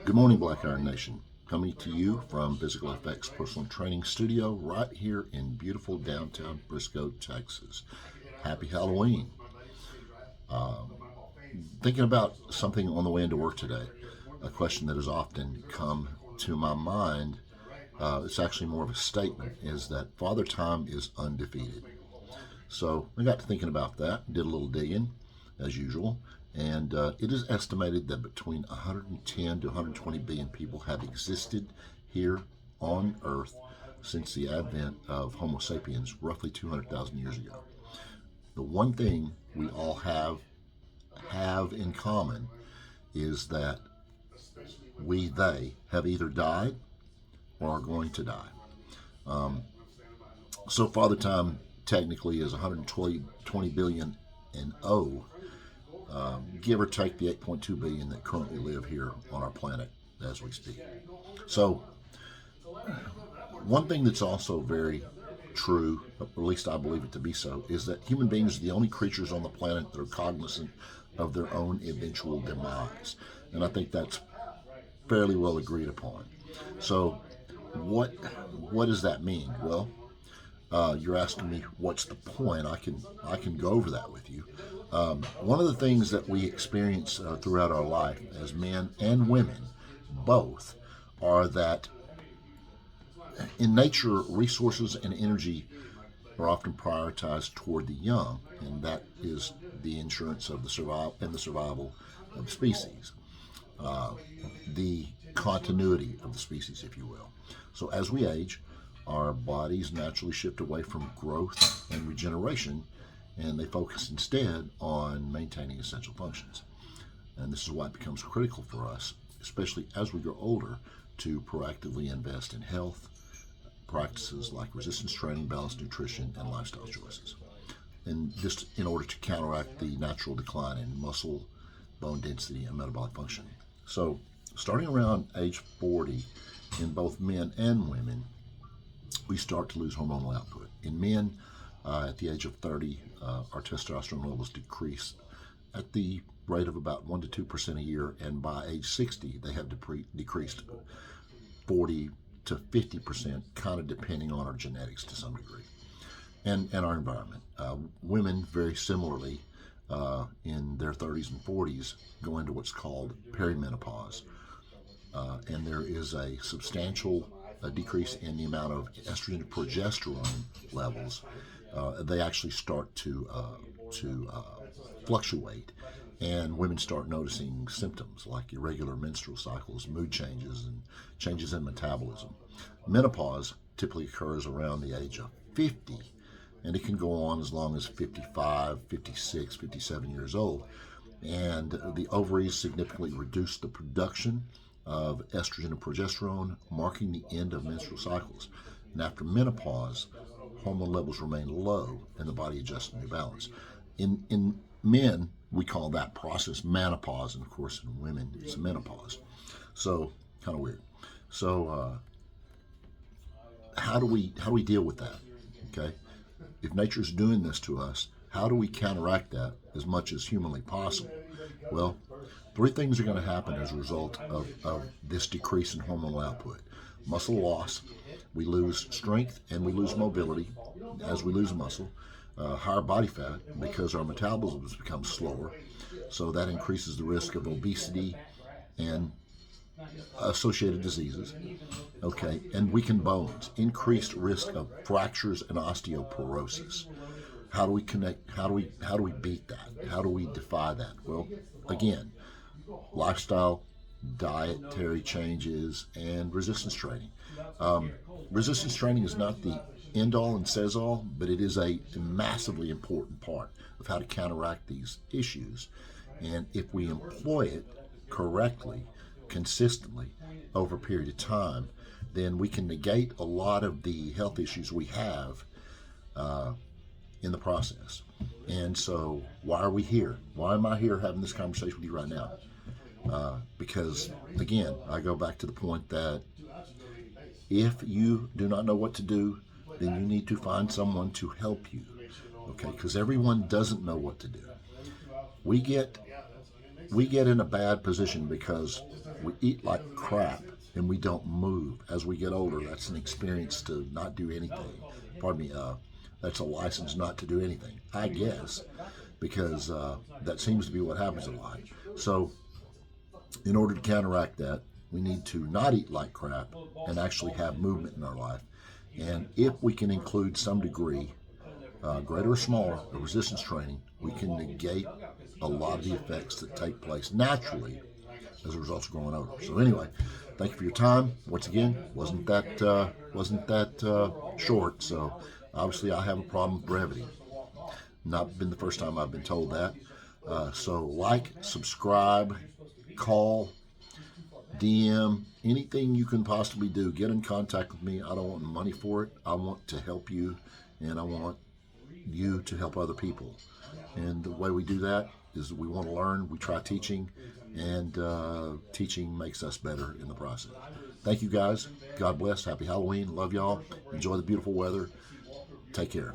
Good morning, Black Iron Nation. Coming to you from Physical Effects Personal Training Studio right here in beautiful downtown Briscoe, Texas. Happy Halloween. Thinking about something on the way into work today, a question that has often come to my mind, it's actually more of a statement, is that Father Time is undefeated. So I got to thinking about that, did a little digging as usual, and it is estimated that between 110 to 120 billion people have existed here on Earth since the advent of Homo sapiens roughly 200,000 years ago. The one thing we all have in common is that they have either died or are going to die. So Father Time technically is 120 billion and give or take the 8.2 billion that currently live here on our planet as we speak. So one thing that's also very true, or at least I believe it to be so, is that human beings are the only creatures on the planet that are cognizant of their own eventual demise. And I think that's fairly well agreed upon. So what does that mean? Well, you're asking me what's the point. I can go over that with you. One of the things that we experience throughout our life as men and women both are that in nature, resources and energy are often prioritized toward the young, and that is the insurance of the survival of the species, the continuity of the species, if you will. So as we age, our bodies naturally shift away from growth and regeneration, and they focus instead on maintaining essential functions. And this is why it becomes critical for us, especially as we grow older, to proactively invest in health practices like resistance training, balanced nutrition, and lifestyle choices. And this in order to counteract the natural decline in muscle, bone density, and metabolic function. So starting around age 40, in both men and women, we start to lose hormonal output. In men, at the age of 30, our testosterone levels decrease at the rate of about 1 to 2% a year, and by age 60, they have decreased 40 to 50%, kind of depending on our genetics to some degree, and our environment. Women, very similarly, in their 30s and 40s, go into what's called perimenopause, and there is a substantial decrease in the amount of estrogen and progesterone levels. They actually start to fluctuate, and women start noticing symptoms like irregular menstrual cycles, mood changes, and changes in metabolism. Menopause typically occurs around the age of 50, and it can go on as long as 55, 56, 57 years old. And the ovaries significantly reduce the production of estrogen and progesterone, marking the end of menstrual cycles. And after menopause, hormone levels remain low and the body adjusts to new balance. In men, we call that process menopause, and of course in women it's menopause. So kind of weird. So how do we deal with that? Okay, if nature's doing this to us, how do we counteract that as much as humanly possible? Well, three things are going to happen as a result of this decrease in hormonal output. Muscle loss, we lose strength and we lose mobility as we lose muscle. Higher body fat because our metabolism has become slower, so that increases the risk of obesity and associated diseases. Okay, and weakened bones, increased risk of fractures and osteoporosis. How do we connect? How do we beat that? How do we defy that? Well, again, lifestyle, dietary changes, and resistance training. Resistance training is not the end all and says all, but it is a massively important part of how to counteract these issues. And if we employ it correctly, consistently, over a period of time, then we can negate a lot of the health issues we have in the process. And so, why are we here? Why am I here having this conversation with you right now? Because, again, I go back to the point that if you do not know what to do, then you need to find someone to help you. Okay, because everyone doesn't know what to do. We get in a bad position because We eat like crap and we don't move. As we get older, that's an experience to not do anything. Pardon me, that's a license not to do anything, I guess, because that seems to be what happens a lot. So, in order to counteract that, we need to not eat like crap and actually have movement in our life. And if we can include some degree, greater or smaller, of resistance training, we can negate a lot of the effects that take place naturally as a result of growing older. So anyway, thank you for your time. Once again, wasn't that short? So obviously, I have a problem with brevity. Not been the first time I've been told that. So like, subscribe, call, DM, anything you can possibly do. Get in contact with me. I don't want money for it. I want to help you, and I want you to help other people. And the way we do that is we want to learn. We try teaching, and teaching makes us better in the process. Thank you, guys. God bless. Happy Halloween. Love y'all. Enjoy the beautiful weather. Take care.